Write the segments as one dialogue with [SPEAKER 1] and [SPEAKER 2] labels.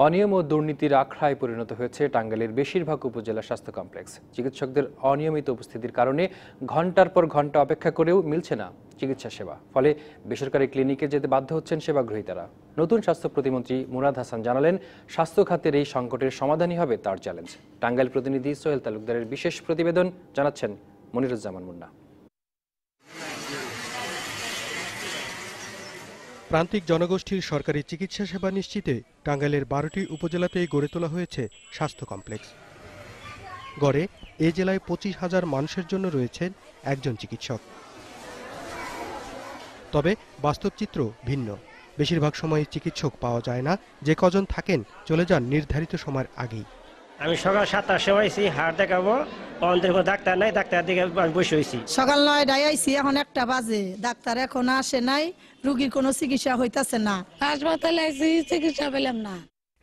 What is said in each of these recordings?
[SPEAKER 1] অনিয়ম ও দুর্নীতির আখড়ায় পরিণত হয়েছে টাঙ্গাইলের বেশিরভাগ উপজেলা স্বাস্থ্য কমপ্লেক্স। চিকিৎসকদের অনিয়মিত উপস্থিতির কারণে ঘন্টার পর ঘন্টা অপেক্ষা করেও মিলছে না চিকিৎসা সেবা। ফলে বেসরকারি ক্লিনিকে যেতে বাধ্য হচ্ছেন সেবাগ্রহীতারা। নতুন স্বাস্থ্য প্রতিমন্ত্রী মুরাদ হাসান জানালেন, স্বাস্থ্য খাতের এই সংকটের সমাধানই হবে তার চ্যালেঞ্জ। টাঙ্গাইল প্রতিনিধি সোহেল তালুকদারের বিশেষ প্রতিবেদন, জানাচ্ছেন মনিরুজ্জামান মুন্না।
[SPEAKER 2] প্রান্তিক জনগোষ্ঠীর সরকারি চিকিৎসা সেবা নিশ্চিতে টাঙ্গাইলের 12টি উপজেলাতেই গড়ে তোলা হয়েছে স্বাস্থ্য কমপ্লেক্স। গড়ে এ জেলায় 25,000 মানুষের জন্য রয়েছেন একজন চিকিৎসক। তবে বাস্তব চিত্র ভিন্ন। বেশিরভাগ সময় চিকিৎসক পাওয়া যায় না, যে কজন থাকেন চলে যান নির্ধারিত সময়ের আগেই।
[SPEAKER 3] আমি সকাল 7টার সময় আইছি, হাড় দেখাবো, অন্তের কোনো ডাক্তার নাই, ডাক্তার দিকে আমি বসে হয়েছি।
[SPEAKER 4] সকাল 9টায় আইছি, এখন 1টা বাজে, ডাক্তার এখন আসে নাই, রোগীর কোনো চিকিৎসা হইতাছে না।
[SPEAKER 5] হাসপাতালে আইছি, চিকিৎসা পেলাম না।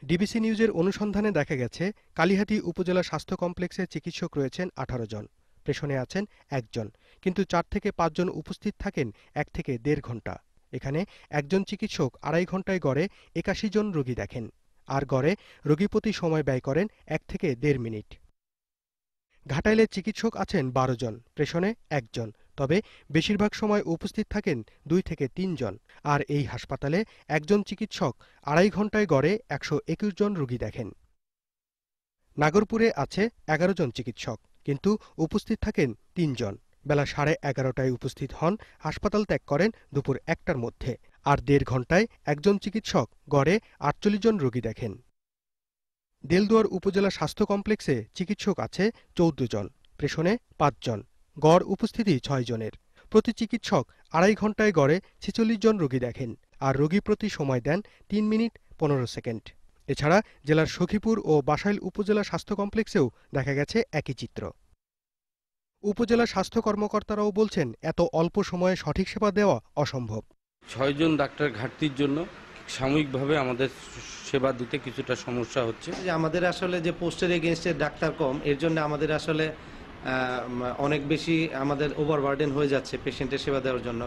[SPEAKER 2] ডিবিসি নিউজের অনুসন্ধানে দেখা গেছে, কালিহাতী উপজেলা স্বাস্থ্য কমপ্লেক্সে চিকিৎসক রয়েছেন 18 জন, প্রেষণে আছেন 1 জন, কিন্তু 4 থেকে 5 জন উপস্থিত থাকেন 1 থেকে 1.5 ঘন্টা। এখানে একজন চিকিৎসক 2.5 ঘন্টায় গড়ে 81 জন রোগী দেখেন, আর গড়ে রোগী প্রতি সময় ব্যয় করেন 1 থেকে 1.5 মিনিট। ঘাটাইলে চিকিৎসক আছেন 12 জন, প্রেষণে 1 জন, তবে বেশিরভাগ সময় উপস্থিত থাকেন 2 থেকে 3 জন। আর এই হাসপাতালে একজন চিকিৎসক 2.5 ঘন্টায় গড়ে 121 জন রোগী দেখেন। নাগরপুরে আছে 11 জন চিকিৎসক, কিন্তু উপস্থিত থাকেন 3 জন। বেলা 11:30টায় উপস্থিত হন, হাসপাতাল ত্যাগ করেন দুপুর 1টার মধ্যে। আর 1.5 ঘন্টায় একজন চিকিৎসক গড়ে 48 জন রোগী দেখেন। দেলদুয়ার উপজেলা স্বাস্থ্য কমপ্লেক্সে চিকিৎসক আছে 14 জন, প্রেষণে 5 জন, গড় উপস্থিতি 6 জনের। প্রতি চিকিৎসক 2.5 ঘন্টায় গড়ে 46 জন রোগী দেখেন, আর রোগী প্রতি সময় দেন 3 মিনিট 15 সেকেন্ড। এছাড়া জেলার সখীপুর ও বাসাইল উপজেলা স্বাস্থ্য কমপ্লেক্সেও দেখা গেছে একই চিত্র। উপজেলা স্বাস্থ্য কর্মকর্তারাও বলছেন, এত অল্প সময়ে সঠিক সেবা দেওয়া অসম্ভব।
[SPEAKER 6] 6 জন ডাক্তার ঘাটতির জন্য সাময়িকভাবে আমাদের সেবা দিতে কিছুটা সমস্যা হচ্ছে।
[SPEAKER 7] আমাদের আসলে যে পোস্টের এগেইনস্টে ডাক্তার কম, এর জন্য আমাদের আসলে অনেক বেশি আমাদের ওভারবার্ডেন হয়ে যাচ্ছে পেশেন্টের সেবা দেওয়ার জন্য।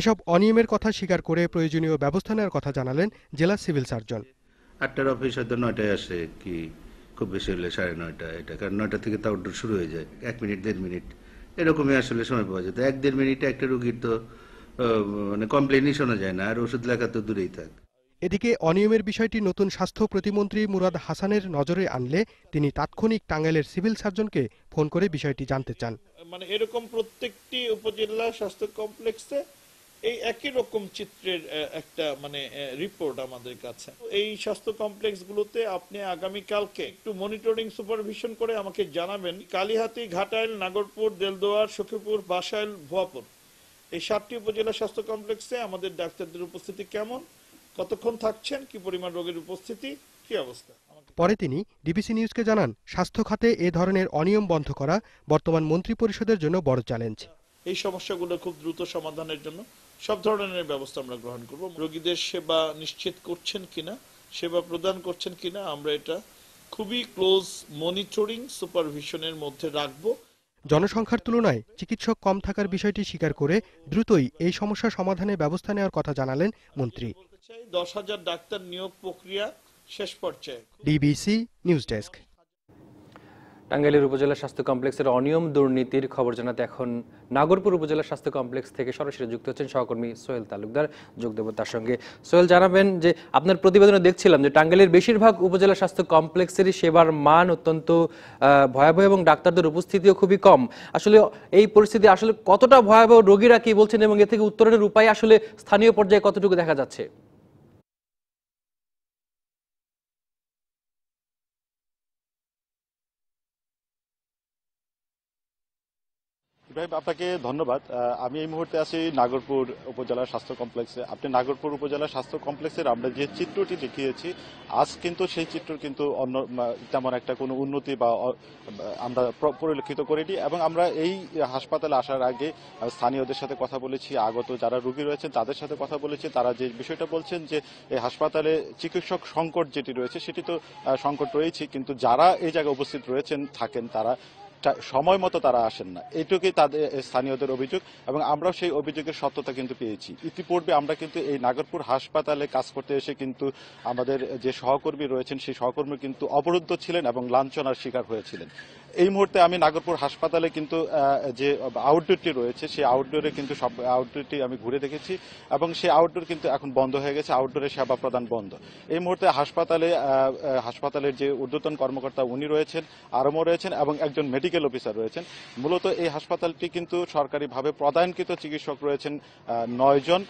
[SPEAKER 2] এসব অনিয়মের কথা স্বীকার করে প্রয়োজনীয় ব্যবস্থা নেওয়ার কথা জানালেন জেলা সিভিল সার্জন।
[SPEAKER 8] 8টার অফিস হয়তো 9টায় আসে, কি খুব বেশি হলে 9:30, এটা কারণ 9টা থেকে তো আউটডোর শুরু হয়ে যায়। 1 মিনিট 1.5 মিনিট এরকমই আসলে সময় পাওয়া যায়। তো 1-1.5 মিনিটে একটা রোগীর তো মানে কমপ্লেনই শোনা যায় না, আর ওষুধ লেখা তো দূরেই থাক।
[SPEAKER 2] এদিকে অনিয়মের বিষয়টি নতুন স্বাস্থ্য প্রতিমন্ত্রী মুরাদ হাসানের নজরে আনলে তিনি তাৎক্ষণিক টাঙ্গাইলের সিভিল সার্জনকে ফোন করে বিষয়টি জানতে চান।
[SPEAKER 9] মানে এরকম প্রত্যেকটি উপজেলা স্বাস্থ্য কমপ্লেক্সে এই একই রকম চিত্রের একটা রিপোর্ট আমাদের কাছে। এই স্বাস্থ্য কমপ্লেক্সগুলোতে আপনি আগামীকালকে একটু মনিটরিং সুপারভিশন করে আমাকে জানাবেন। কালিহাতী, ঘাটাইল, নাগরপুর, দেলদুয়ার, সখীপুর, বাসাইল, ভুয়াপুর, এই 7টি উপজেলা স্বাস্থ্য কমপ্লেক্সে আমাদের ডাক্তারদের উপস্থিতি কেমন, কতক্ষণ থাকছেন, কি পরিমাণ রোগীর উপস্থিতি, কি অবস্থা।
[SPEAKER 2] পরে তিনি ডিবিসি নিউজকে জানান, স্বাস্থ্য খাতে এ ধরনের অনিয়ম বন্ধ করা বর্তমান মন্ত্রিপরিষদের জন্য বড় চ্যালেঞ্জ।
[SPEAKER 9] এই সমস্যাগুলো খুব দ্রুত সমাধানের জন্য সব ধরনের ব্যবস্থা আমরা গ্রহণ করব। রোগীদের সেবা নিশ্চিত করছেন কিনা, সেবা প্রদান করছেন কিনা, আমরা এটা খুবই ক্লোজ মনিটরিং সুপারভিশনের মধ্যে রাখব।
[SPEAKER 2] জনসংখ্যার তুলনায় চিকিৎসক কম থাকার বিষয়টি স্বীকার করে দ্রুতই এই সমস্যা সমাধানে ব্যবস্থা নেওয়ার কথা জানালেন মন্ত্রী।
[SPEAKER 9] 10,000 ডাক্তার নিয়োগ প্রক্রিয়া শেষ পর্যায়ে।
[SPEAKER 2] DBC news desk.
[SPEAKER 1] টাঙ্গাইলের উপজেলা স্বাস্থ্য কমপ্লেক্সের অনিয়ম দুর্নীতির খবর জানাতে এখন নাগরপুর উপজেলা স্বাস্থ্য কমপ্লেক্স থেকে সরাসরি যুক্ত হচ্ছেন সহকর্মী সোহেল তালুকদার। যোগ দেব তার সঙ্গে। সোহেল, জানাবেন যে আপনার প্রতিবেদনে দেখছিলাম যে টাঙ্গাইলের বেশিরভাগ উপজেলা স্বাস্থ্য কমপ্লেক্সেরই সেবার মান অত্যন্ত ভয়াবহ এবং ডাক্তারদের উপস্থিতিও খুবই কম। আসলে এই পরিস্থিতি আসলে কতটা ভয়াবহ, রোগীরা কি বলছেন এবং এ থেকে উত্তরণের উপায় আসলে স্থানীয় পর্যায়ে কতটুকু দেখা যাচ্ছে?
[SPEAKER 10] আপনাকে ধন্যবাদ। আমি এই মুহূর্তে আছি নাগরপুর উপজেলা স্বাস্থ্য কমপ্লেক্সে। আপনি নাগরপুর উপজেলা স্বাস্থ্য কমপ্লেক্সের আমরা যে চিত্রটি দেখিয়েছি, আজ কিন্তু সেই চিত্র কিন্তু অন্য তেমন একটা কোনো উন্নতি বা আমরা পরিলক্ষিত করিনি। এবং আমরা এই হাসপাতালে আসার আগে স্থানীয়দের সাথে কথা বলেছি, আগত যারা রোগী রয়েছেন তাদের সাথে কথা বলেছি। তারা যে বিষয়টা বলছেন যে এই হাসপাতালে চিকিৎসক সংকট যেটি রয়েছে সেটি তো সংকট রয়েছে, কিন্তু যারা এই জায়গায় উপস্থিত রয়েছেন থাকেন তারা সময় মতো তারা আসেন না, এইটুকুই তাদের স্থানীয়দের অভিযোগ এবং আমরাও সেই অভিযোগের সত্যতা কিন্তু পেয়েছি। ইতিপূর্বে আমরা কিন্তু এই নাগরপুর হাসপাতালে কাজ করতে এসে কিন্তু আমাদের যে সহকর্মী রয়েছেন সেই সহকর্মী কিন্তু অবরুদ্ধ ছিলেন এবং লাঞ্ছনার শিকার হয়েছিলেন। এই মুহূর্তে আমি নাগরপুর হাসপাতালে কিন্তু যে আউটডোরটি রয়েছে সেই আউটডোরে কিন্তু সব আউটডোরটি আমি ঘুরে দেখেছি এবং সেই আউটডোর কিন্তু এখন বন্ধ হয়ে গেছে, আউটডোরে সেবা প্রদান বন্ধ। এই মুহূর্তে হাসপাতালের যে ঊর্ধ্বতন কর্মকর্তা উনি রয়েছেন, আরমও রয়েছেন এবং একজন মেডিকেল অফিসার রয়েছেন। মূলত এই হাসপাতালটি কিন্তু সরকারিভাবে প্রদানকৃত চিকিৎসক রয়েছেন 9 জন।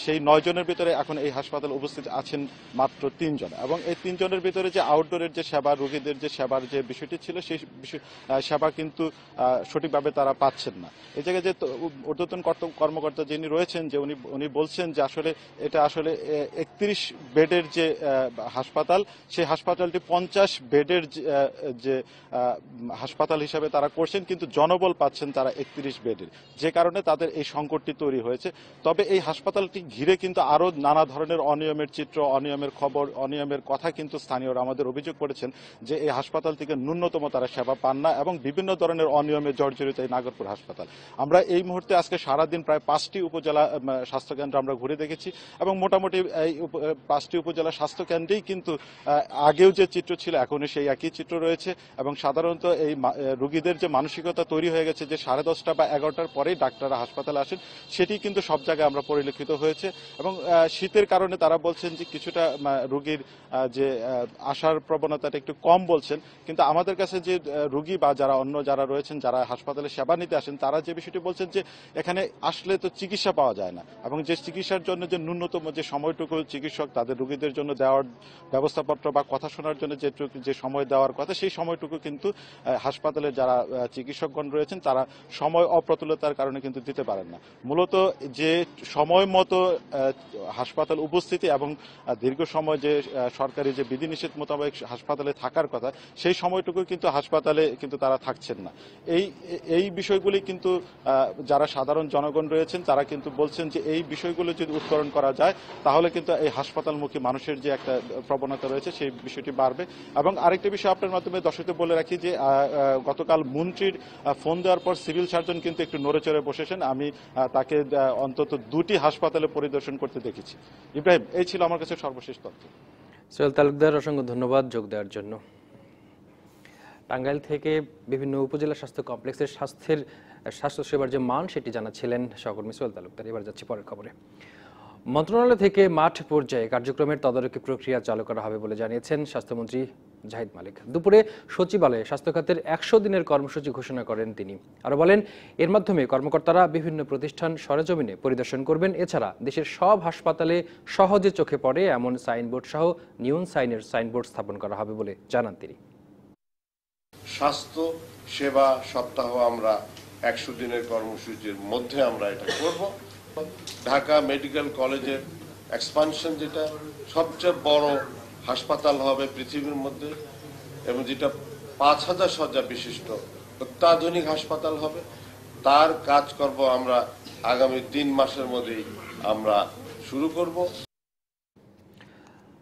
[SPEAKER 10] সেই 9 জনের ভিতরে এখন এই হাসপাতালে উপস্থিত আছেন মাত্র 3 জন এবং এই 3 জনের ভিতরে যে আউটডোরের যে সেবা, রোগীদের যে সেবার যে বিষয়টি ছিল সেই সেবা কিন্তু সঠিকভাবে তারা পাচ্ছেন না। এই জায়গায় যে ঊর্ধ্বতন কর্মকর্তা যিনি রয়েছেন যে উনি বলছেন যে আসলে এটা আসলে 31 বেডের যে হাসপাতাল, সেই হাসপাতালটি 50 বেডের যে হাসপাতাল হিসাবে তারা করছেন, কিন্তু জনবল পাচ্ছেন তারা 31 বেডের, যে কারণে তাদের এই সংকটটি তৈরি হয়েছে। তবে এই হাসপাতালটি ঘিরে কিন্তু আরো নানা ধরনের অনিয়মের চিত্র, অনিয়মের খবর, অনিয়মের কথা কিন্তু স্থানীয়রা আমাদের অভিযোগ করেছেন যে এই হাসপাতাল থেকে ন্যূনতম তারা সেবা পান না এবং বিভিন্ন ধরনের অনিয়মে জর্জরিত এই নাগরপুর হাসপাতাল। আমরা এই মুহূর্তে আজকে সারাদিন প্রায় 5টি উপজেলা স্বাস্থ্যকেন্দ্র আমরা ঘুরে দেখেছি এবং মোটামুটি এই 5টি উপজেলা স্বাস্থ্যকেন্দ্রেই কিন্তু আগেও যে চিত্র ছিল এখনও সেই একই চিত্র রয়েছে এবং সাধারণত এই রোগীদের যে মানসিকতা তৈরি হয়ে গেছে যে 10:30 বা 11টার পরেই ডাক্তাররা হাসপাতালে আসেন, সেটি কিন্তু সব জায়গায় আমরা পরিলক্ষিত হয়েছে এবং শীতের কারণে তারা বলছেন যে কিছুটা রোগীর যে আসার প্রবণতাটা একটু কম বলছেন, কিন্তু আমাদের কাছে যে রোগী বা যারা রয়েছেন, যারা হাসপাতালে সেবা নিতে আসেন, তারা যে বিষয়টি বলছেন যে এখানে আসলে তো চিকিৎসা পাওয়া যায় না এবং যে চিকিৎসার জন্য যে ন্যূনতম যে সময়টুকু চিকিৎসক তাদের রোগীদের জন্য দেওয়ার ব্যবস্থাপত্র বা কথা শোনার জন্য যে সময় দেওয়ার কথা, সেই সময়টুকু কিন্তু হাসপাতালে যারা চিকিৎসকগণ রয়েছেন তারা সময় অপ্রতুলতার কারণে কিন্তু দিতে পারেন না। মূলত যে সময় মতো হাসপাতাল উপস্থিতি এবং দীর্ঘ সময় যে সরকারি যে বিধিনিষেধ মোতাবেক হাসপাতালে থাকার কথা, সেই সময়টুকু কিন্তু হাসপাতালে কিন্তু তারা থাকছেন না। এই বিষয়গুলি কিন্তু যারা সাধারণ জনগণ রয়েছেন তারা কিন্তু বলছেন যে এই বিষয়গুলো যদি উত্তরণ করা যায় তাহলে কিন্তু এই হাসপাতালমুখী মানুষের যে একটা প্রবণতা রয়েছে সেই বিষয়টি বাড়বে। এবং আরেকটা বিষয় আপনার মাধ্যমে দর্শকদের বলে রাখি যে গতকাল মন্ত্রীর ফোন দেওয়ার পর সিভিল সার্জন কিন্তু একটু নড়েচড়ে বসেছেন, আমি তাকে অন্তত 2টি হাসপাতালে পরিদর্শন করতে দেখেছি। ইব্রাহিম, এই ছিল আমার কাছে সর্বশেষ তথ্য।
[SPEAKER 1] সোহেল তালুকদার, অসংখ্য ধন্যবাদ যোগ দেওয়ার জন্য। টাঙ্গাইল থেকে বিভিন্ন উপজেলা স্বাস্থ্য কমপ্লেক্সের স্বাস্থ্যসেবার যে মান সেটি জানাচ্ছিলেন সহকর্মী সোহেল তালুকদার। এবার যাচ্ছি পরের খবরে। মন্ত্রণালয় থেকে মাঠ পর্যায়ে কার্যক্রমের তদারকি প্রক্রিয়া চালু করা হবে বলে জানিয়েছেন স্বাস্থ্যমন্ত্রী জাহিদ মালিক। দুপুরে সচিবালয়ে স্বাস্থ্য খাতের 100 দিনের কর্মসূচি ঘোষণা করেন তিনি। আরো বলেন, এর মাধ্যমে কর্মকর্তারা বিভিন্ন প্রতিষ্ঠান সরেজমিনে পরিদর্শন করবেন। এছাড়া দেশের সব হাসপাতালে সহজে চোখে পড়ে এমন সাইনবোর্ড সহ নিয়ন সাইনের সাইনবোর্ড স্থাপন করা হবে বলে জানান তিনি।
[SPEAKER 11] স্বাস্থ্য সেবা সপ্তাহ আমরা 100 দিনের কর্মসূচির মধ্যে আমরা এটা করব। ঢাকা মেডিকেল কলেজের এক্সপানশন, যেটা সবচেয়ে বড় হাসপাতাল হবে পৃথিবীর মধ্যে এবং যেটা 5000 শয্যা বিশিষ্ট অত্যাধুনিক হাসপাতাল হবে, তার কাজকর্ম আমরা আগামী 3 মাসের মধ্যেই আমরা শুরু করব।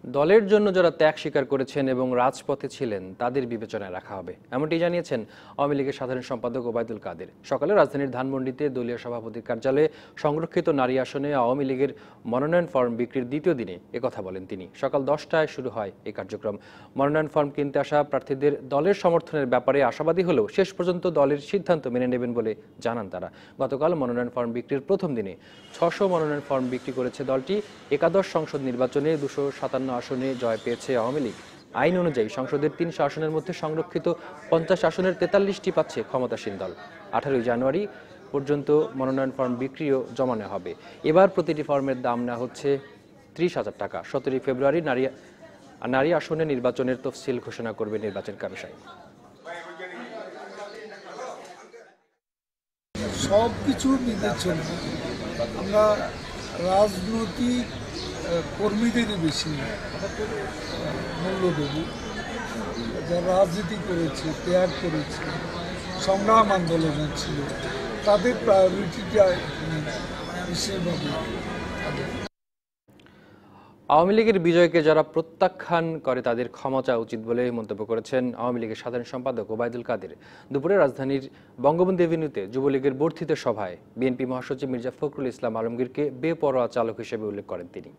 [SPEAKER 1] দলের জন্য যারা ত্যাগ স্বীকার করেছেন এবং রাজপথে ছিলেন তাদের বিবেচনায় রাখা হবে, এমনটি জানিয়েছেন আওয়ামী লীগের সাধারণ সম্পাদক ওবায়দুল কাদের। সকালে রাজধানীর ধানমন্ডিতে দলীয় সভাপতির কার্যালয়ে সংরক্ষিত নারী আসনে আওয়ামী লীগের মনোনয়ন ফর্ম বিক্রির দ্বিতীয় দিনে একথা বলেন তিনি। সকাল 10টায় শুরু হয় এই কার্যক্রম। মনোনয়ন ফর্ম কিনতে আসা প্রার্থীদের দলের সমর্থনের ব্যাপারে আশাবাদী হলেও শেষ পর্যন্ত দলের সিদ্ধান্ত মেনে নেবেন বলে জানান তারা। গতকাল মনোনয়ন ফর্ম বিক্রির প্রথম দিনে 600 মনোনয়ন ফর্ম বিক্রি করেছে দলটি। একাদশ সংসদ নির্বাচনে 257 আসনে জয় পেয়েছে আওয়ামী লীগ। আইন অনুযায়ী সংসদের 300 আসনের মধ্যে সংরক্ষিত 50 আসনের 43টি পাচ্ছে ক্ষমতাসীন দল। 18 জানুয়ারি পর্যন্ত মনোনয়ন ফর্ম বিক্রিও জমা নেওয়া হবে। এবার প্রতিটি ফর্মের দাম নেওয়া হচ্ছে 30,000 টাকা। 17 ফেব্রুয়ারি নারী আসনে নির্বাচনের তফসিল ঘোষণা করবে নির্বাচন কমিশন।
[SPEAKER 12] সবকিছু বিবেচনা আমরা রাজনৈতিক কর্মীদেরই বেশি মূল্য দেব, যারা রাজনীতি করেছে, ত্যাগ করেছে, সংগ্রাম আন্দোলনে ছিল, তাদের প্রায়োরিটিটা বিশেষভাবে।
[SPEAKER 1] আওয়ামী লীগের বিজয়কে যারা প্রত্যাখ্যান করে তাদের ক্ষমা চাওয়া উচিত বলে মন্তব্য করেছেন আওয়ামী লীগের সাধারণ সম্পাদক ওবায়দুল কাদের। দুপুরে রাজধানীর বঙ্গবন্ধু এভিনিউতে যুবলীগের বর্ধিত সভায় বিএনপি মহাসচিব মির্জা ফখরুল ইসলাম আলমগীরকে বেপরোয়া চালক হিসেবে উল্লেখ করেন তিনি।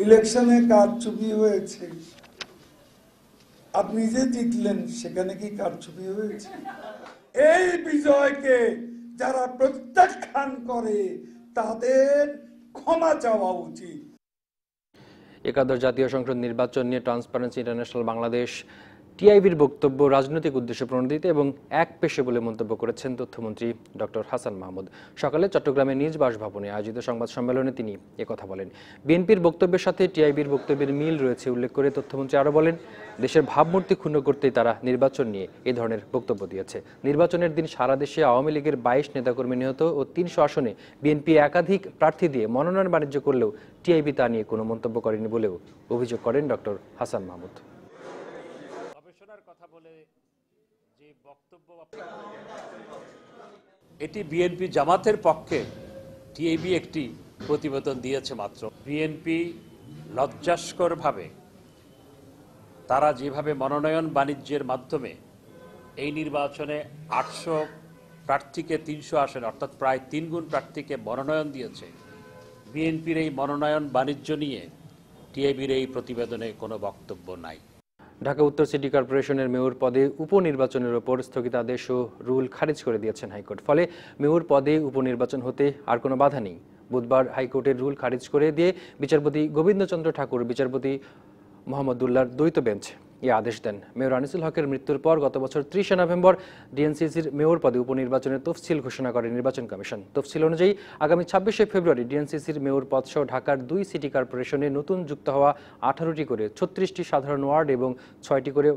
[SPEAKER 12] ইলেকশনে কারচুপি হয়েছে, আপনি যে জিতলেন সেখানে কি কারচুপি হয়েছে? এই বিজয়কে যারা প্রত্যাখ্যান করে তাদের ক্ষমা চাওয়া উচিত।
[SPEAKER 1] একাদশ জাতীয় সংসদ নির্বাচন নিয়ে ট্রান্সপারেন্সি ইন্টারন্যাশনাল বাংলাদেশ টিআইবির বক্তব্য রাজনৈতিক উদ্দেশ্যে প্রণোদিত এবং একপেশে বলে মন্তব্য করেছেন তথ্যমন্ত্রী ডক্টর হাসান মাহমুদ। সকালে চট্টগ্রামে নিজ বাসভবনে আয়োজিত সংবাদ সম্মেলনে তিনি একথা বলেন। বিএনপির বক্তব্যের সাথে টিআইবির বক্তব্যের মিল রয়েছে উল্লেখ করে তথ্যমন্ত্রী আরও বলেন, দেশের ভাবমূর্তি ক্ষুণ্ণ করতেই তারা নির্বাচন নিয়ে এ ধরনের বক্তব্য দিয়েছে। নির্বাচনের দিন সারা দেশে আওয়ামী লীগের 22 নেতাকর্মী নিহত ও 300 আসনে বিএনপি একাধিক প্রার্থী দিয়ে মনোনয়ন বাণিজ্য করলেও টিআইবি তা নিয়ে কোনো মন্তব্য করেনি বলেও অভিযোগ করেন ডক্টর হাসান মাহমুদ।
[SPEAKER 13] এটি বিএনপি জামাতের পক্ষে টিআইবি একটি প্রতিবেদন দিয়েছে মাত্র। বিএনপি লজ্জাস্করভাবে তারা যেভাবে মনোনয়ন বাণিজ্যের মাধ্যমে এই নির্বাচনে 800 প্রার্থীকে 300 আসনে অর্থাৎ প্রায় 3 গুণ প্রার্থীকে মনোনয়ন দিয়েছে, বিএনপির এই মনোনয়ন বাণিজ্য নিয়ে টিআইবির এই প্রতিবেদনে কোনো বক্তব্য নাই।
[SPEAKER 1] ঢাকা উত্তর সিটি কর্পোরেশনের মেয়র পদে উপনির্বাচনের ওপর স্থগিতাদেশ ও রুল খারিজ করে দিয়েছেন হাইকোর্ট। ফলে মেয়র পদে উপনির্বাচন হতে আর কোনো বাধা নেই। বুধবার হাইকোর্টের রুল খারিজ করে দিয়ে বিচারপতি গোবিন্দচন্দ্র ঠাকুর বিচারপতি মোহাম্মদুল্লাহর দ্বৈত বেঞ্চ এই আদেশ দেন। মেয়র আনিসুল হকের মৃত্যুর পর গত বছর 30 নভেম্বর ডিএনসিসির মেয়র পদে উপনির্বাচনের তফসিল ঘোষণা করে নির্বাচন কমিশন। তফসিল অনুযায়ী আগামী 26শে ফেব্রুয়ারি ডিএনসিসির মেয়র পদসহ ঢাকার 2 সিটি কর্পোরেশনে নতুন যুক্ত হওয়া 18টি করে 36টি সাধারণ ওয়ার্ড এবং 6টি করে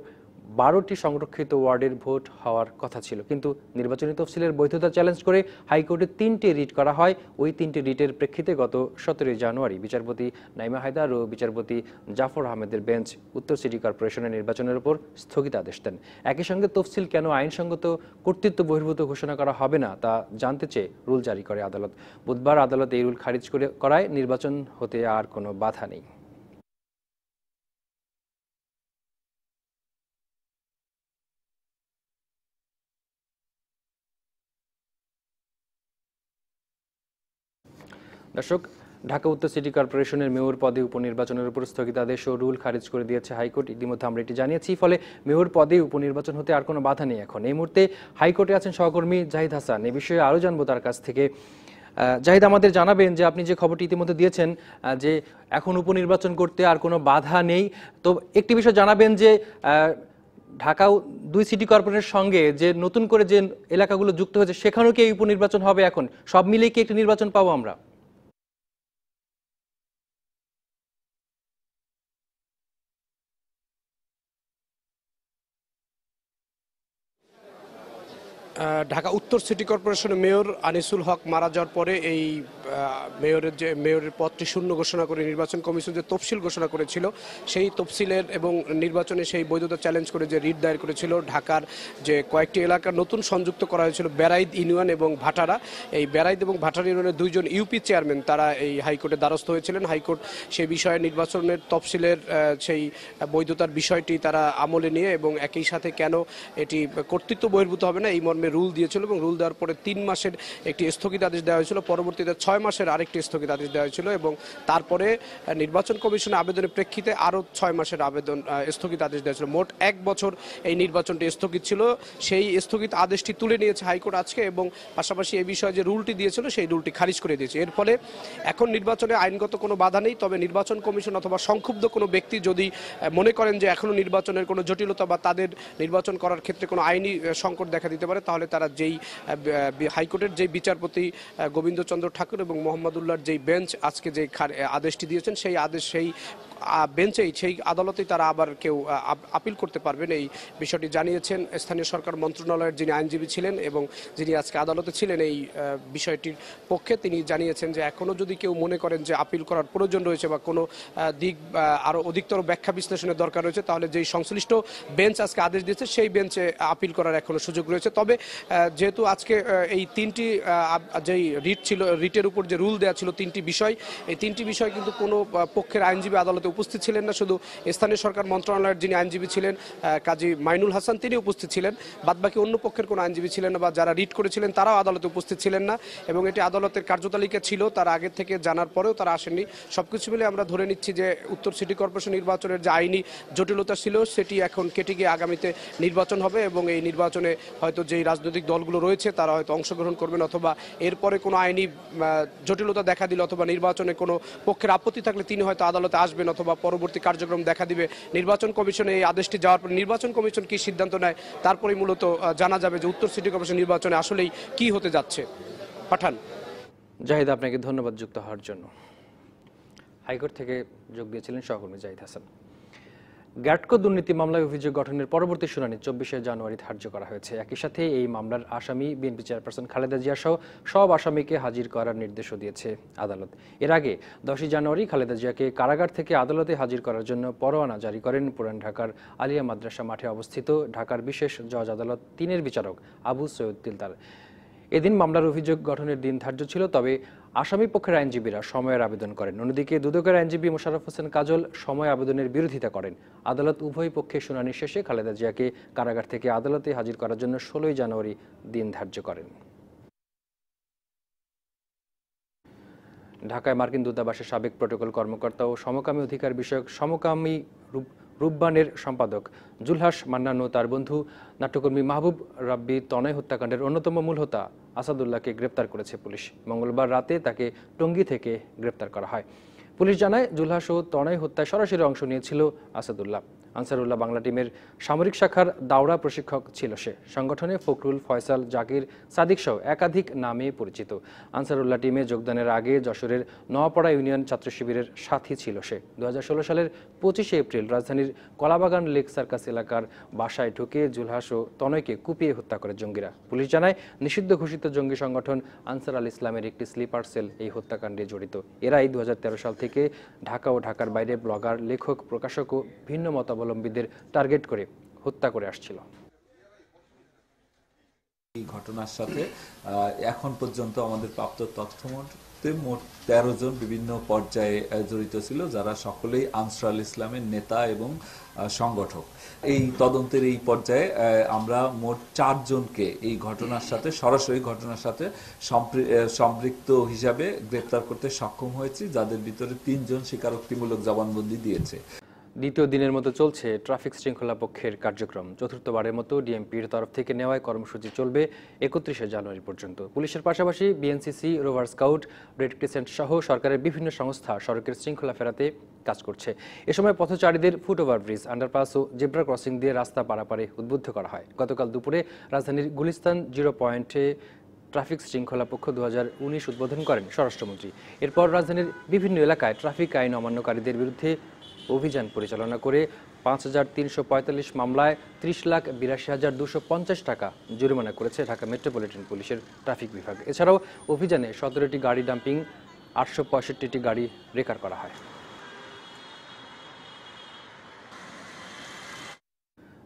[SPEAKER 1] 12টি সংরক্ষিত ওয়ার্ডের ভোট হওয়ার কথা ছিল। কিন্তু নির্বাচনী তফসিলের বৈধতা চ্যালেঞ্জ করে হাইকোর্টে 3টি রিট করা হয়। ওই 3টি রিটের প্রেক্ষিতে গত 17 জানুয়ারি বিচারপতি নাইমা হায়দার ও বিচারপতি জাফর আহমেদের বেঞ্চ উত্তর সিটি কর্পোরেশনের নির্বাচনের উপর স্থগিতাদেশ দেন। একই সঙ্গে তফসিল কেন আইনসঙ্গত কর্তৃত্ব বহির্ভূত ঘোষণা করা হবে না তা জানতে চেয়ে রুল জারি করে আদালত। বুধবার আদালত এই রুল খারিজ করায় নির্বাচন হতে আর কোনো বাধা নেই। দর্শক, ঢাকা উত্তর সিটি কর্পোরেশনের মেয়র পদে উপনির্বাচনের উপর স্থগিতাদেশ ও রুল খারিজ করে দিয়েছে হাইকোর্ট। ইতিমধ্যে আমরা এটি জানিয়েছি। ফলে মেয়র পদে উপনির্বাচন হতে আর কোনো বাধা নেই। এখন এই মুহূর্তে হাইকোর্টে আছেন সহকর্মী জাহিদ হাসান। এ বিষয়ে আরও জানবো তার কাছ থেকে। জাহিদ, আমাদের জানাবেন যে আপনি যে খবরটি ইতিমধ্যে দিয়েছেন যে এখন উপনির্বাচন করতে আর কোনো বাধা নেই, তো একটি বিষয় জানাবেন যে ঢাকা 2 সিটি কর্পোরেশনের সঙ্গে যে নতুন করে যে এলাকাগুলো যুক্ত হয়েছে সেখানেও কি এই উপনির্বাচন হবে? এখন সব মিলিয়ে কি একটি নির্বাচন পাবো আমরা?
[SPEAKER 14] ঢাকা উত্তর সিটি কর্পোরেশনের মেয়র আনিসুল হক মারা যাওয়ার পরে এই মেয়রের পদটি শূন্য ঘোষণা করে নির্বাচন কমিশন যে তফসিল ঘোষণা করেছিল, সেই তফসিলের এবং নির্বাচনে সেই বৈধতা চ্যালেঞ্জ করে যে রিট দায়ের করেছিল ঢাকার যে কয়েকটি এলাকার নতুন সংযুক্ত করা হয়েছিল বেড়াইদ ইউনিয়ন এবং ভাটারা। এই বেড়াইদ এবং ভাটারা ইউনিয়নের 2 জন ইউপি চেয়ারম্যান তারা এই হাইকোর্টের দ্বারস্থ হয়েছিলেন। হাইকোর্ট সেই বিষয়ে নির্বাচনের তফসিলের সেই বৈধতার বিষয়টি তারা আমলে নিয়ে এবং একই সাথে কেন এটি কর্তৃত্ব বহির্ভূত হবে না এই মর্মে রুল দিয়েছিল এবং রুল দেওয়ার পরে 3 মাসের একটি স্থগিতাদেশ দেওয়া হয়েছিল। পরবর্তীতে 6 মাসের আরেকটি স্থগিতাদেশ দেওয়া হয়েছিল এবং তারপরে নির্বাচন কমিশনের আবেদনের প্রেক্ষিতে আরও 6 মাসের স্থগিতাদেশ দেওয়া ছিল। মোট 1 বছর এই নির্বাচনটি স্থগিত ছিল। সেই স্থগিত আদেশটি তুলে নিয়েছে হাইকোর্ট আজকে এবং পাশাপাশি এই বিষয়ে যে রুলটি দিয়েছিল সেই রুলটি খারিজ করে দিয়েছে। এর ফলে এখন নির্বাচনে আইনগত কোনো বাধা নেই। তবে নির্বাচন কমিশন অথবা সংক্ষুব্ধ কোনো ব্যক্তি যদি মনে করেন যে এখনও নির্বাচনের কোনো জটিলতা বা তাদের নির্বাচন করার ক্ষেত্রে কোনো আইনি সংকট দেখা দিতে পারে, তাহলে তারা যেই হাইকোর্টের যেই বিচারপতি গোবিন্দচন্দ্র ঠাকুর এবং মোহাম্মদুল্লাহর যেই বেঞ্চ আজকে যে আদেশটি দিয়েছেন সেই বেঞ্চেই সেই আদালতেই তারা আবার কেউ আপিল করতে পারবেন। এই বিষয়টি জানিয়েছেন স্থানীয় সরকার মন্ত্রণালয়ের যিনি আইনজীবী ছিলেন এবং যিনি আজকে আদালতে ছিলেন এই বিষয়টির পক্ষে। তিনি জানিয়েছেন যে এখনও যদি কেউ মনে করেন যে আপিল করার প্রয়োজন রয়েছে বা কোনো দিক আরও অধিকতর ব্যাখ্যা বিশ্লেষণের দরকার রয়েছে, তাহলে যেই সংশ্লিষ্ট বেঞ্চ আজকে আদেশ দিয়েছে সেই বেঞ্চে আপিল করার এখনও সুযোগ রয়েছে। তবে যেহেতু আজকে এই তিনটি যেই রিট ছিল, রিটের উপর যে রুল দেওয়া ছিল তিনটি বিষয়, এই তিনটি বিষয় কিন্তু কোনো পক্ষের আইনজীবী আদালতে উপস্থিত ছিলেন না। শুধু স্থানীয় সরকার মন্ত্রণালয়ের যিনি আইনজীবী ছিলেন কাজী মাইনুল হাসান তিনি উপস্থিত ছিলেন, বাদবাকি অন্য পক্ষের কোনো আইনজীবী ছিলেন না বা যারা রিট করেছিলেন তারাও আদালতে উপস্থিত ছিলেন না এবং এটি আদালতের কার্যতালিকা ছিল, তারা আগে থেকে জানার পরেও তারা আসেননি। সবকিছু মিলে আমরা ধরে নিচ্ছি যে উত্তর সিটি কর্পোরেশন নির্বাচনের যে আইনি জটিলতা ছিল সেটি এখন কেটে গিয়ে আগামীতে নির্বাচন হবে এবং এই নির্বাচনে হয়তো যেই রাজনৈতিক দলগুলো রয়েছে তারা হয়তো অংশগ্রহণ করবেন, অথবা এরপরে কোনো আইনি জটিলতা দেখা দিলে অথবা নির্বাচনে কোনো পক্ষের আপত্তি থাকলে তিনি হয়তো আদালতে আসবেন অথবা পরবর্তী কার্যক্রম দেখা দিবে। নির্বাচন কমিশনে এই আদেশটি যাওয়ার পর নির্বাচন কমিশন কি সিদ্ধান্ত নেয় তারপরেই মূলত জানা যাবে যে উত্তর সিটি কর্পোরেশন নির্বাচনে আসলেই কি হতে যাচ্ছে। পাঠান।
[SPEAKER 1] জাহিদ, আপনাকে ধন্যবাদ যুক্ত হওয়ার জন্য। হাইকোর্ট থেকে যোগ দিয়েছিলেন সহকর্মী জাহিদ হাসান। গ্যাটকো দুর্নীতি মামলায় অভিযোগ গঠনের পরবর্তী শুনানি 24শে জানুয়ারি ধার্য করা হয়েছে। একই সাথে এই মামলার আসামি বিএনপি চেয়ারপারসন খালেদা জিয়া সহ সব আসামিকে হাজির করার নির্দেশও দিয়েছে আদালত। এর আগে 10ই জানুয়ারি খালেদা জিয়াকে কারাগার থেকে আদালতে হাজির করার জন্য পরোয়ানা জারি করেন পুরান ঢাকার আলিয়া মাদ্রাসা মাঠে অবস্থিত ঢাকার বিশেষ জজ আদালত 3-এর বিচারক আবু সৈয়দ তিলদার। এদিন মামলার অভিযোগ গঠনের দিন ধার্য ছিল, তবে আসামি পক্ষের আইনজীবীরা সময়ের আবেদন করেন। অন্যদিকে দুদকের আইনজীবী মোশাররফ হোসেন কাজল সময় আবেদনের বিরোধিতা করেন। আদালত উভয় পক্ষের শুনানি শেষে খালেদা জিয়াকে কারাগার থেকে আদালতে হাজির করার জন্য 16ই জানুয়ারি দিন ধার্য করেন। ঢাকায় মার্কিন দূতাবাসের সাবেক প্রোটোকল কর্মকর্তা ও সমকামী অধিকার বিষয়ক সমকামী রূপবানের সম্পাদক জুলহাস মান্নান ও তার বন্ধু নাট্যকর্মী মাহবুব রাব্বি তনয় হত্যাকাণ্ডের অন্যতম মূল হোতা আসাদুল্লাহকে গ্রেপ্তার করেছে পুলিশ। মঙ্গলবার রাতে তাকে টঙ্গী থেকে গ্রেপ্তার করা হয়। পুলিশ জানায়, জুলহাস ও তনয় হত্যায় সরাসরি অংশ নিয়েছিল আসাদুল্লাহ। আনসারুল্লাহ বাংলা টিমের সামরিক শাখার দাওরা প্রশিক্ষক ছিল সে। সংগঠনে ফখরুল, ফয়সাল, জাকির, সাদিক সহ একাধিক নামে পরিচিত। আনসারুল্লাহ টিমে যোগদানের আগে যশোরের নোয়াপাড়া ইউনিয়ন ছাত্র শিবিরের সাথী ছিল সে। 2016 সালের 25শে এপ্রিল রাজধানীর কলাবাগান লেক সার্কাস এলাকার বাসায় ঢুকে জুলহাস ও তনয়কে কুপিয়ে হত্যা করে জঙ্গিরা। পুলিশ জানায়, নিষিদ্ধ ঘোষিত জঙ্গি সংগঠন আনসার আল ইসলামের একটি স্লিপার সেল এই হত্যাকাণ্ডে জড়িত। এরাই 2013 সাল থেকে ঢাকা ও ঢাকার বাইরে ব্লগার, লেখক, প্রকাশক ও ভিন্ন মতাবলম্বীদের টার্গেট করে হত্যা করে আসছিল।
[SPEAKER 15] এই ঘটনার সাথে এখন পর্যন্ত আমাদের প্রাপ্ত তথ্য মতে মোট 13 জন বিভিন্ন পর্যায়ে জড়িত ছিল, যারা সকলেই আনসার আল ইসলামের নেতা এবং সংগঠক। এই তদন্তের এই পর্যায়ে আমরা মোট 4 জনকে এই ঘটনার সাথে সরাসরি ঘটনার সাথে সম্পৃক্ত হিসাবে গ্রেপ্তার করতে সক্ষম হয়েছি, যাদের ভিতরে 3 জন স্বীকারোক্তিমূলক জবানবন্দি দিয়েছে।
[SPEAKER 1] দ্বিতীয় দিনের মতো চলছে ট্রাফিক শৃঙ্খলা পক্ষের কার্যক্রম। চতুর্থবারের মতো ডিএমপির তরফ থেকে নেওয়া কর্মসূচি চলবে 31শে জানুয়ারি পর্যন্ত। পুলিশের পাশাপাশি BNCC, rover scout, red crescent সহ সরকারের বিভিন্ন সংস্থা সড়কের শৃঙ্খলা ফেরাতে কাজ করছে। এ সময় পথচারীদের ফুট ওভারব্রিজ, আন্ডারপাস ও জেব্রা ক্রসিং দিয়ে রাস্তা পারাপারে উদ্বুদ্ধ করা হয়। গতকাল দুপুরে রাজধানীর গুলিস্তান 0 পয়েন্টে ট্রাফিক শৃঙ্খলা পক্ষ 2019 উদ্বোধন করেন স্বরাষ্ট্রমন্ত্রী। এরপর রাজধানীর বিভিন্ন এলাকায় ট্রাফিক আইন অমান্যকারীদের বিরুদ্ধে অভিযান পরিচালনা করে 5345 মামলায় 30,82,250 টাকা জরিমানা করেছে ঢাকা মেট্রোপলিটন পুলিশের ট্রাফিক বিভাগ। এছাড়াও অভিযানে 17টি গাড়ি ডাম্পিং, 865টি গাড়ি রেকার করা হয়।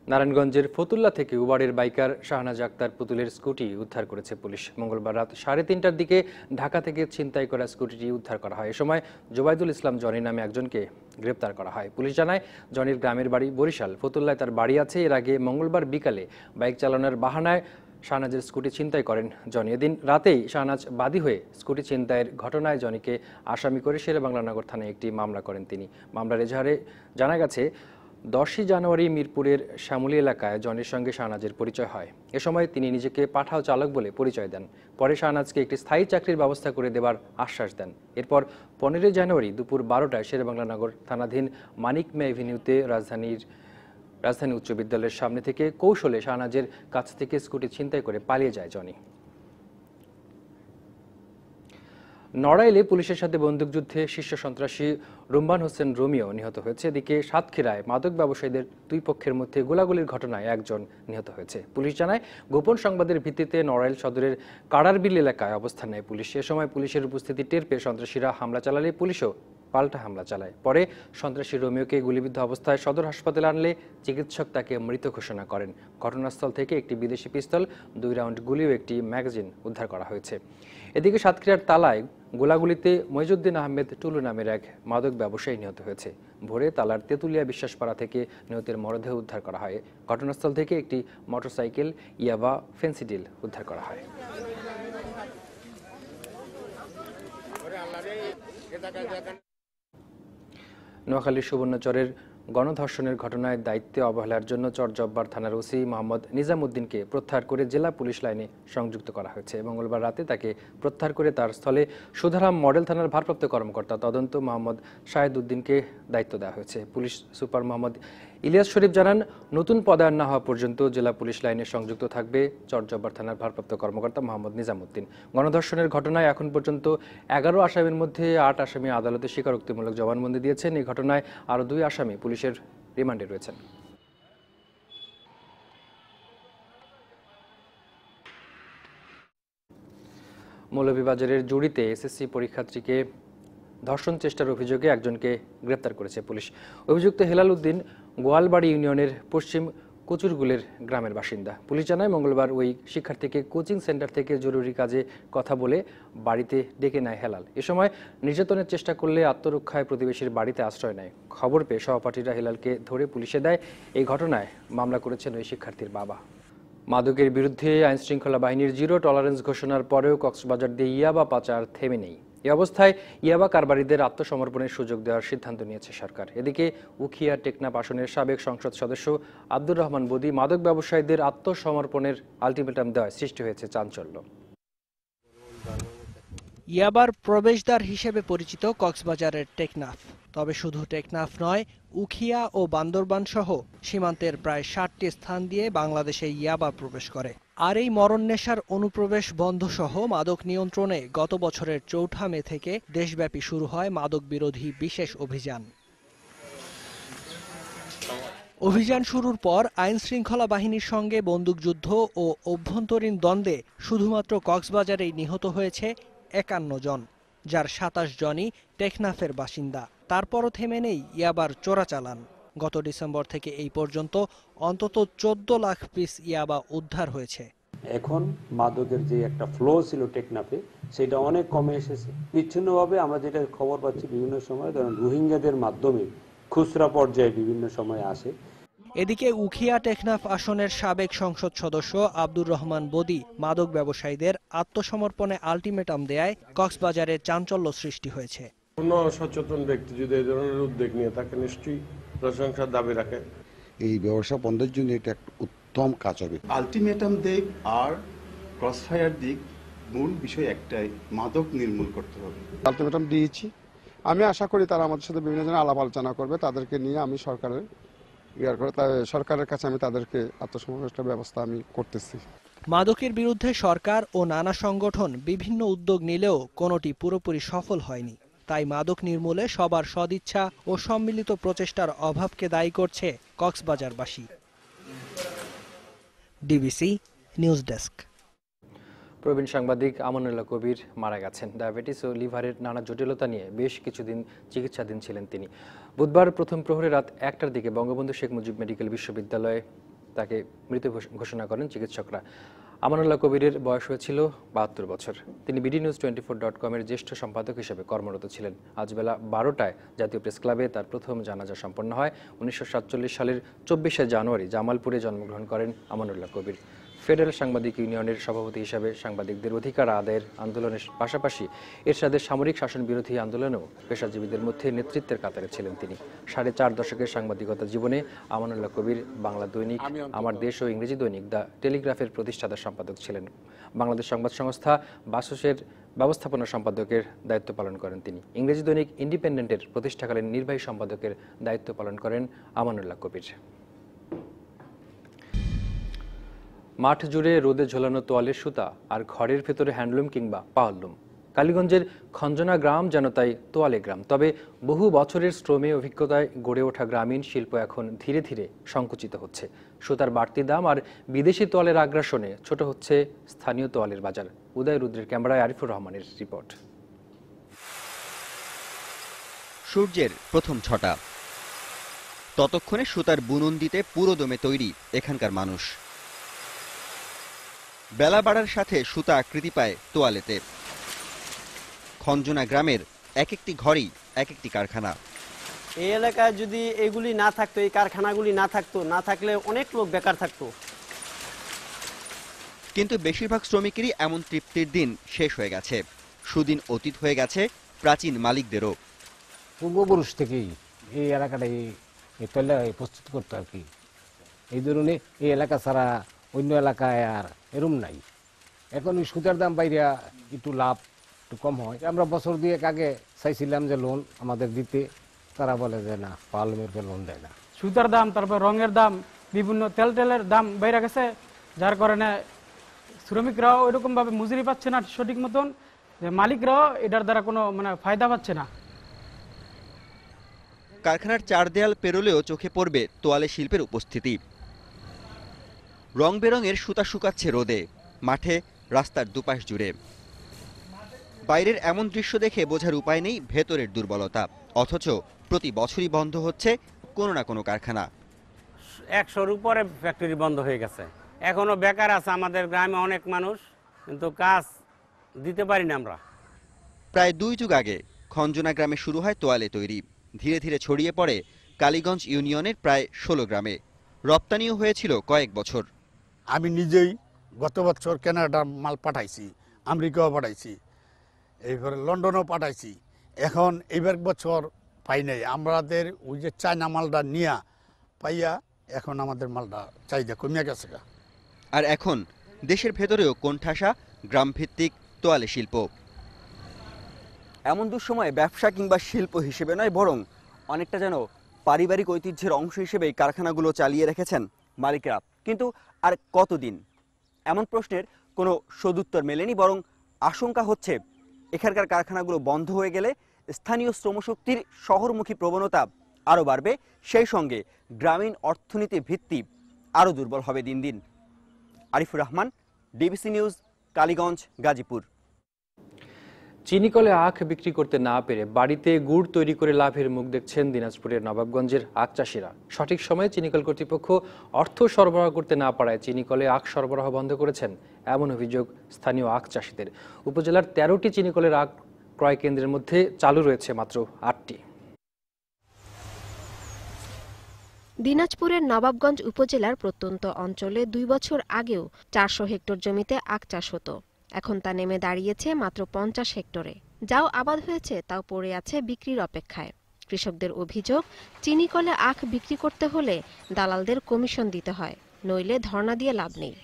[SPEAKER 1] নারায়ণগঞ্জের ফতুল্লা থেকে উবারের বাইকার শাহনাজ আক্তার পুতুলের স্কুটি উদ্ধার করেছে পুলিশ। মঙ্গলবার রাত 3:30টার দিকে ঢাকা থেকে ছিনতাই করা স্কুটিটি উদ্ধার করা হয়। এ সময় জোবাইদুল ইসলাম জনি নামে একজনকে গ্রেপ্তার করা হয়। পুলিশ জানায়, জনির গ্রামের বাড়ি বরিশাল, ফতুল্লায় তার বাড়ি আছে। এর আগে মঙ্গলবার বিকালে বাইক চালানোর বাহানায় শাহনাজের স্কুটি ছিনতাই করেন জনি। এদিন রাতেই শাহনাজ বাদী হয়ে স্কুটি ছিনতাইয়ের ঘটনায় জনিকে আসামি করে শেরেবাংলানগর থানায় একটি মামলা করেন তিনি। মামলার এজাহারে জানা গেছে, 10ই জানুয়ারি মিরপুরের শ্যামলী এলাকায় জনির সঙ্গে শাহনাজের পরিচয় হয়। এ সময় তিনি নিজেকে পাঠাও চালক বলে পরিচয় দেন। পরে শাহনাজকে একটি স্থায়ী চাকরির ব্যবস্থা করে দেবার আশ্বাস দেন। এরপর 15 জানুয়ারি দুপুর 12টায় শেরেবাংলানগর থানাধীন মানিক মে এভিনিউতে রাজধানী উচ্চ বিদ্যালয়ের সামনে থেকে কৌশলে শাহনাজের কাছ থেকে স্কুটি ছিনতাই করে পালিয়ে যায় জনি। নড়াইলে পুলিশের সাথে বন্দুকযুদ্ধে শীর্ষ সন্ত্রাসী রুম্বান হোসেন রোমিও নিহত হয়েছে। এদিকে সাতক্ষীরায় মাদক ব্যবসায়ীদের দুই পক্ষের মধ্যে গোলাগুলির ঘটনায় একজন নিহত হয়েছে। পুলিশ জানায়, গোপন সংবাদের ভিত্তিতে নড়াইল সদরের কাড়ারবিল এলাকায় অবস্থান নেয় পুলিশ। এ সময় পুলিশের উপস্থিতি টের পেয়ে সন্ত্রাসীরা হামলা চালালে পুলিশও পাল্টা হামলা চালায়। পরে সন্ত্রাসী রোমিওকে গুলিবিদ্ধ অবস্থায় সদর হাসপাতালে আনলে চিকিৎসক তাকে মৃত ঘোষণা করেন। ঘটনাস্থল থেকে একটি বিদেশি পিস্তল, 2 রাউন্ড গুলি ও একটি ম্যাগাজিন উদ্ধার করা হয়েছে। এদিকে সাতক্ষীরার তালায় গোলাগুলিতে মইজুদ্দিন আহমেদ টুলু নামের এক মাদক ব্যবসায়ী নিহত হয়েছে। ভোরে তালার তেঁতুলিয়া বিশ্বাসপাড়া থেকে নিহতের মরদেহ উদ্ধার করা হয়। ঘটনাস্থল থেকে একটি মোটরসাইকেল, ইয়াবা, ফেন্সিডিল উদ্ধার করা হয়। নোয়াখালীর সুবর্ণচরের গণধর্ষণের ঘটনায় দায়িত্বে অবহেলার জন্য চরজব্বার থানার ওসি মোহাম্মদ নিজামুদ্দিনকে প্রত্যাহার করে জেলা পুলিশ লাইনে সংযুক্ত করা হয়েছে। মঙ্গলবার রাতে তাকে প্রত্যাহার করে তার স্থলে সুধারাম মডেল থানার ভারপ্রাপ্ত কর্মকর্তা তদন্ত মোহাম্মদ শাহেদ উদ্দিনকে দায়িত্ব দেওয়া হয়েছে। পুলিশ সুপার মোহাম্মদ ইলিয়াস শরীফ জানান, নতুন পদায়ন না হওয়া পর্যন্ত জেলা পুলিশ লাইনে সংযুক্ত থাকবে চরজব্বার থানার ভারপ্রাপ্ত কর্মকর্তা মোহাম্মদ নিজামুদ্দিন। গণধর্ষণের ঘটনায় এখন পর্যন্ত 11 আসামির মধ্যে 8 আসামি আদালতে স্বীকারোক্তিমূলক জবানবন্দি দিয়েছেন। এই ঘটনায় আরও 2 আসামি পুলিশের রিমান্ডে রয়েছেন। মৌলভীবাজারের জুড়িতে এসএসসি পরীক্ষার্থীকে ধর্ষণ চেষ্টার অভিযোগে একজনকে গ্রেপ্তার করেছে পুলিশ। অভিযুক্ত হেলাল উদ্দিন গোয়ালবাড়ি ইউনিয়নের পশ্চিম কচুরগুলের গ্রামের বাসিন্দা। পুলিশ জানায়, মঙ্গলবার ওই শিক্ষার্থীকে কোচিং সেন্টার থেকে জরুরি কাজে কথা বলে বাড়িতে ডেকে নেয় হেলাল। এ সময় নির্যাতনের চেষ্টা করলে আত্মরক্ষায় প্রতিবেশীর বাড়িতে আশ্রয় নেয়। খবর পেয়ে সহপাঠীরা হেলালকে ধরে পুলিশে দেয়। এই ঘটনায় মামলা করেছেন ওই শিক্ষার্থীর বাবা। মাদকের বিরুদ্ধে আইনশৃঙ্খলা বাহিনীর জিরো টলারেন্স ঘোষণার পরেও কক্সবাজার দিয়ে ইয়াবা পাচার থেমে নেই। এই অবস্থায় ইয়াবা কারবারিদের আত্মসমর্পণের সুযোগ দেওয়ার সিদ্ধান্ত নিয়েছে সরকার। এদিকে উখিয়া টেকনাফ আসনের সাবেক সংসদ সদস্য আব্দুর রহমান বদি মাদক ব্যবসায়ীদের আত্মসমর্পণের আলটিমেটাম দেওয়ায় সৃষ্টি হয়েছে চাঞ্চল্য।
[SPEAKER 16] ইয়াবার প্রবেশদ্বার হিসেবে পরিচিত কক্সবাজারের টেকনাফ। তবে শুধু টেকনাফ নয়, উখিয়া ও বান্দরবান সহ সীমান্তের প্রায় 60টি স্থান দিয়ে বাংলাদেশে ইয়াবা প্রবেশ করে। আর এই মরণ নেশার অনুপ্রবেশ বন্ধ সহ মাদক নিয়ন্ত্রণে গত বছরের 4 মে থেকে দেশব্যাপী শুরু হয় মাদক বিরোধী বিশেষ অভিযান। অভিযান শুরুর পর আইন শৃঙ্খলা বাহিনীর সঙ্গে বন্দুকযুদ্ধ ও অভ্যন্তরীণ দ্বন্দ্বে শুধুমাত্র কক্সবাজারেই নিহত হয়েছে 51 জন, যার 27 জনই টেকনাফের বাসিন্দা। তারপরও থেমে নেই ইয়াবার চোরাচালান। গত ডিসেম্বর থেকে এই পর্যন্ত অন্তত 14 লাখ পিস ইয়াবা উদ্ধার হয়েছে।
[SPEAKER 17] এখন মাদকের যে একটা ফ্লো ছিল টেকনাফে, সেটা অনেক কমে এসেছে। বিচ্ছিন্নভাবে আমরা যেটা খবর পাচ্ছি বিভিন্ন সময়, ধরেন রোহিঙ্গাদের মাধ্যমে খুচরা পর্যায়ে বিভিন্ন সময় আসে।
[SPEAKER 16] এদিকে উখিয়া টেকনাফ আসনের সাবেক সংসদ সদস্য আব্দুর রহমান বদি মাদক ব্যবসায়ীদের আত্মসমর্পণে আলটিমেটাম দেয়ায় কক্সবাজারে চাঞ্চল্য সৃষ্টি হয়েছে।
[SPEAKER 18] কোনো সচেতন ব্যক্তি যদি এই ধরনের উদ্যোগ নিয়ে তাকে নিশ্চয়ই প্রশংসার দাবি রাখে।
[SPEAKER 19] এই ব্যবসা বন্ধের জন্য এটা একটা উত্তম কাজ হবে।
[SPEAKER 20] আলটিমেটাম দিক আর ক্রসফায়ার দিক, মূল বিষয় একটাই, মাদক নির্মূল করতে হবে।
[SPEAKER 19] আলটিমেটাম দিয়েছি, আমি আশা করি তারা আমাদের সাথে বিভিন্ন জনের আলাপ আলোচনা করবে। তাদেরকে নিয়ে আমি সরকারের কাছে আমি তাদেরকে আত্মসমর্পণের ব্যবস্থা আমি করতেছি।
[SPEAKER 16] মাদকের বিরুদ্ধে সরকার ও নানা সংগঠন বিভিন্ন উদ্যোগ নিলেও কোনোটি পুরোপুরি সফল হয়নি। তাই মাদক নির্মূলে সবার সদিচ্ছা ও সম্মিলিত প্রচেষ্টার অভাবকে দায়ী করছে কক্সবাজারবাসী। DBC news desk.
[SPEAKER 1] প্রবীণ সাংবাদিক আমানুল্লাহ কবির মারা গেছেন। ডায়াবেটিস ও লিভারের নানা জটিলতা নিয়ে বেশ কিছুদিন চিকিৎসাধীন ছিলেন তিনি। বুধবার প্রথম প্রহরে রাত 1টার দিকে বঙ্গবন্ধু শেখ মুজিব মেডিকেল বিশ্ববিদ্যালয়ে তাকে মৃত ঘোষণা করেন চিকিৎসকরা। আমানুল্লাহ কবিরের বয়স হয়েছিল 72 বছর। তিনি bdnews24.com-এর জ্যেষ্ঠ সম্পাদক হিসেবে কর্মরত ছিলেন। আজ বেলা 12টায় জাতীয় প্রেস ক্লাবে তার প্রথম জানাজা সম্পন্ন হয়। 1947 সালের 24শে জানুয়ারি জামালপুরে জন্মগ্রহণ করেন আমানুল্লাহ কবির। ফেডারেল সাংবাদিক ইউনিয়নের সভাপতি হিসাবে সাংবাদিকদের অধিকার আদায়ের আন্দোলনের পাশাপাশি এরশাদের সামরিক শাসন বিরোধী আন্দোলনেও পেশাজীবীদের মধ্যে নেতৃত্বের কাতারে ছিলেন তিনি। 4.5 দশকের সাংবাদিকতা জীবনে আমানুল্লাহ কবির বাংলা দৈনিক, আমার দেশ ও ইংরেজি দৈনিক দ্য টেলিগ্রাফের প্রতিষ্ঠাতা সম্পাদক ছিলেন। বাংলাদেশ সংবাদ সংস্থা বাসসের ব্যবস্থাপনা সম্পাদকের দায়িত্ব পালন করেন তিনি। ইংরেজি দৈনিক ইন্ডিপেন্ডেন্টের প্রতিষ্ঠাকালীন নির্বাহী সম্পাদকের দায়িত্ব পালন করেন আমানুল্লাহ কবির। মাঠ জুড়ে রোদে ঝোলানো তোয়ালের সুতা আর ঘরের ভেতরে হ্যান্ডলুম কিংবা পাওয়ারলুম, কালীগঞ্জের খঞ্জনা গ্রাম যেন তাই তোয়ালে গ্রাম। তবে বহু বছরের শ্রমে অভিজ্ঞতায় গড়ে ওঠা গ্রামীণ শিল্প এখন ধীরে ধীরে সংকুচিত হচ্ছে। সুতার বাড়তি দাম আর বিদেশি তোয়ালের আগ্রাসনে ছোট হচ্ছে স্থানীয় তোয়ালের বাজার। উদয় রুদ্রের ক্যামেরায় আরিফুর রহমানের রিপোর্ট।
[SPEAKER 21] সূর্যের প্রথম ছটা, ততক্ষণে সুতার বুনন দিতে পুরো দমে তৈরি এখানকার মানুষ। বেলা বাড়ার সাথে সুতা আকৃতি পায় তোয়ালেতে। খঞ্জনা গ্রামের এক একটি ঘরেই এক একটি কারখানা।
[SPEAKER 22] এই এলাকায় যদি এগুলি না থাকতো, এই কারখানাগুলি না থাকলে অনেক লোক বেকার থাকতো।
[SPEAKER 21] কিন্তু বেশিরভাগ শ্রমিকেরই এমন তৃপ্তির দিন শেষ হয়ে গেছে। সুদিন অতীত হয়ে গেছে প্রাচীন মালিকদেরও।
[SPEAKER 23] পূর্বপুরুষ থেকেই এই এলাকাটা এই তৈলা প্রস্তুত করতো আর কি। এই ধরনের এই এলাকা ছাড়া অন্য এলাকায় আর এরম নাই। এখন ওই সুতার দাম বাইরে একটু লাভ একটু কম হয়। আমরা বছর 2 আগে চাইছিলাম যে লোন আমাদের দিতে, তারা বলে যে না, পার্লামেন্টে লোন দেয় না।
[SPEAKER 24] সুতার দাম, তারপর রঙের দাম, বিভিন্ন তেলের দাম বাইরে গেছে, যার কারণে শ্রমিকরাও ওইরকম ভাবে মজুরি পাচ্ছে না সঠিক মতন, মালিকরাও এটার দ্বারা কোনো ফায়দা পাচ্ছে না।
[SPEAKER 21] কারখানার 4 দেয়াল পেরোলেও চোখে পড়বে তোয়ালে শিল্পের উপস্থিতি। রং বেরঙের সুতা শুকাচ্ছে রোদে, মাঠে, রাস্তার দুপাশ জুড়ে। বাইরের এমন দৃশ্য দেখে বোঝার উপায় নেই ভেতরের দুর্বলতা। অথচ প্রতি বছরই বন্ধ হচ্ছে কোনো না কোনো কারখানা।
[SPEAKER 22] 100-র উপরে ফ্যাক্টরি বন্ধ হয়ে গেছে। এখনো বেকার আছে আমাদের গ্রামে অনেক মানুষ, কিন্তু কাজ দিতে পারি না আমরা।
[SPEAKER 21] প্রায় 2 যুগ আগে খঞ্জনা গ্রামে শুরু হয় তোয়ালে তৈরি। ধীরে ধীরে ছড়িয়ে পড়ে কালীগঞ্জ ইউনিয়নের প্রায় 16 গ্রামে। রপ্তানিও হয়েছিল কয়েক বছর।
[SPEAKER 25] আমি নিজেই গত বছর কানাডা মাল পাঠাইছি, আমেরিকাও পাঠাইছি, এইবারে লন্ডনও পাঠাইছি। এখন এইবার বছর পাই নাই। আমাদের ওই যে চায়না মালটা নিয়ে পাইয়া এখন আমাদের মালটা চাহিদা কমিয়া গেছে।
[SPEAKER 21] আর এখন দেশের ভেতরেও কোণঠাসা গ্রামভিত্তিক তোয়ালে শিল্প। এমন দুঃসময়ে ব্যবসা কিংবা শিল্প হিসেবে নয়, বরং অনেকটা যেন পারিবারিক ঐতিহ্যের অংশ হিসেবে কারখানাগুলো চালিয়ে রেখেছেন মালিকরা। কিন্তু আর কতদিন? এমন প্রশ্নের কোনো সদুত্তর মেলেনি, বরং আশঙ্কা হচ্ছে এখানকার কারখানাগুলো বন্ধ হয়ে গেলে স্থানীয় শ্রমশক্তির শহরমুখী প্রবণতা আরও বাড়বে, সেই সঙ্গে গ্রামীণ অর্থনীতির ভিত্তি আরও দুর্বল হবে দিন দিন। Arifur Rahman, DBC news, Kaliganj, Gazipur.
[SPEAKER 1] চিনিকলে আখ বিক্রি করতে না পেরে বাড়িতে গুড় তৈরি করে লাভের মুখ দেখছেন দিনাজপুরের নবাবগঞ্জের আখ চাষিরা। সঠিক সময়ে চিনিকল কর্তৃপক্ষ অর্থ সরবরাহ করতে না পারায় চিনিকলে আখ সরবরাহ বন্ধ করেছেন, এমন অভিযোগ স্থানীয় আখ চাষিদের। উপজেলার 13টি চিনিকলের আখ ক্রয় কেন্দ্রের মধ্যে চালু রয়েছে মাত্র 8টি।
[SPEAKER 26] দিনাজপুরের নবাবগঞ্জ উপজেলার প্রত্যন্ত অঞ্চলে 2 বছর আগেও 400 হেক্টর জমিতে আখ চাষ হতো। এখন তা নেমে দাঁড়িয়েছে মাত্র 50 হেক্টরে। যাও আবাদ হয়েছে তাও পড়ে আছে বিক্রির অপেক্ষায়। কৃষকদের অভিযোগ, চিনিকলে আখ বিক্রি করতে হলে দালালদের কমিশন দিতে হয়, নইলে ধর্ণা দিয়ে লাভ নেই।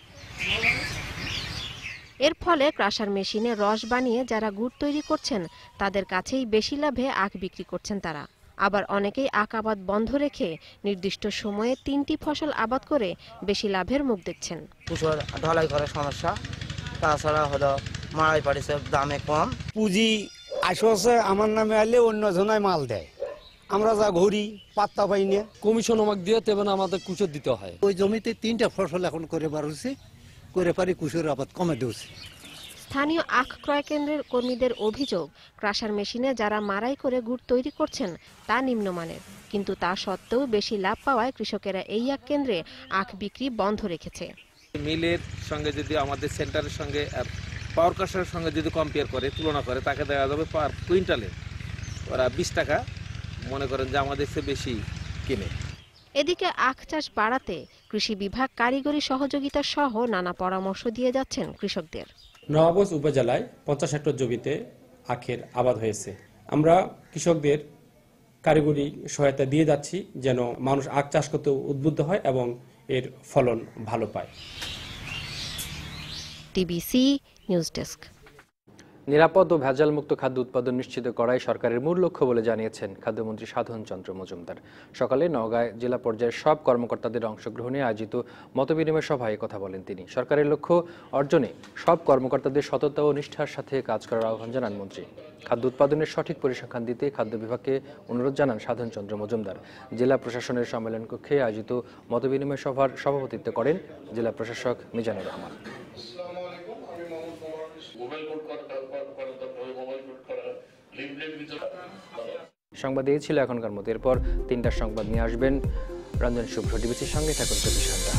[SPEAKER 26] এর ফলে ক্রাশার মেশিনে রস বানিয়ে যারা গুড় তৈরি করছেন তাদের কাছেই বেশি লাভে আখ বিক্রি করছেন তারা। আবার অনেকেই আখ আবাদ বন্ধ রেখে নির্দিষ্ট সময়ে 3টি ফসল আবাদ করে বেশি লাভের মুখ দেখছেন।
[SPEAKER 27] ঢালাই করার সমস্যা, তাছাড়া হলো মাড়াই পাড়িছে দামে কম।
[SPEAKER 28] পুঁজি আসে আমার নামে আলে অন্য জনায় মাল দেয়, আমরা যা ঘুরি পাত্তা পাই না।
[SPEAKER 29] কমিশন আমাকে দিয়ে তেমন আমাদের কুচর দিতে হয়।
[SPEAKER 30] ওই জমিতে 3টা ফসল এখন করে পারছি, করে পারি কুচের আবাদ কমে দিয়েছি।
[SPEAKER 26] স্থানীয় আখ ক্রয় কেন্দ্রের কর্মীদের অভিযোগ, ক্রাশার মেশিনে যারা মাড়াই করে গুড় তৈরি করছেন তা নিম্নমানের, কিন্তু তা সত্ত্বেও বেশি লাভ পাওয়ায় কৃষকেরা এই আখ কেন্দ্রে আখ বিক্রি বন্ধ রেখেছে।
[SPEAKER 31] মিলের সঙ্গে যদি আমাদের সেন্টারের সঙ্গে পাওয়ার কাস্টারের সঙ্গে যদি কম্পেয়ার করে, তুলনা করে, তাকে দেওয়া যাবে পার কুইন্টালে ওরা 20 টাকা মনে করেন যে আমাদের চেয়ে বেশি কিনে।
[SPEAKER 26] এদিকে আখ চাষ বাড়াতে কৃষি বিভাগ কারিগরি সহযোগিতা সহ নানা পরামর্শ দিয়ে যাচ্ছেন কৃষকদের।
[SPEAKER 32] নবাবগঞ্জ উপজেলায় 50 হেক্টর জমিতে আখের আবাদ হয়েছে। আমরা কৃষকদের কারিগরি সহায়তা দিয়ে যাচ্ছি যেন মানুষ আখ চাষ করতে উদ্বুদ্ধ হয় এবং এর ফলন ভালো পায়।
[SPEAKER 26] TBC news desk.
[SPEAKER 1] নিরাপদ ও ভেজালমুক্ত খাদ্য উৎপাদন নিশ্চিত করাই সরকারের মূল লক্ষ্য বলে জানিয়েছেন খাদ্যমন্ত্রী সাধন চন্দ্র মজুমদার। সকালে নওগাঁয় জেলা পর্যায়ের সব কর্মকর্তাদের অংশগ্রহণে আয়োজিত মতবিনিময় সভায় কথা বলেন তিনি। সরকারের লক্ষ্য অর্জনে সব কর্মকর্তাদের সততা ও নিষ্ঠার সাথে কাজ করার আহ্বান জানান মন্ত্রী। খাদ্য উৎপাদনের সঠিক পরিসংখ্যান দিতে খাদ্য বিভাগকে অনুরোধ জানান সাধন চন্দ্র মজুমদার। জেলা প্রশাসনের সম্মেলন কক্ষে আয়োজিত মতবিনিময় সভার সভাপতিত্ব করেন জেলা প্রশাসক মিজানুর রহমান। সংবাদ এই ছিল এখনকার মতো। এরপর ৩টার সংবাদ নিয়ে আসবেন রঞ্জন শুভ্র। ডিবিসির সঙ্গে থাকুন ২৪ ঘন্টা।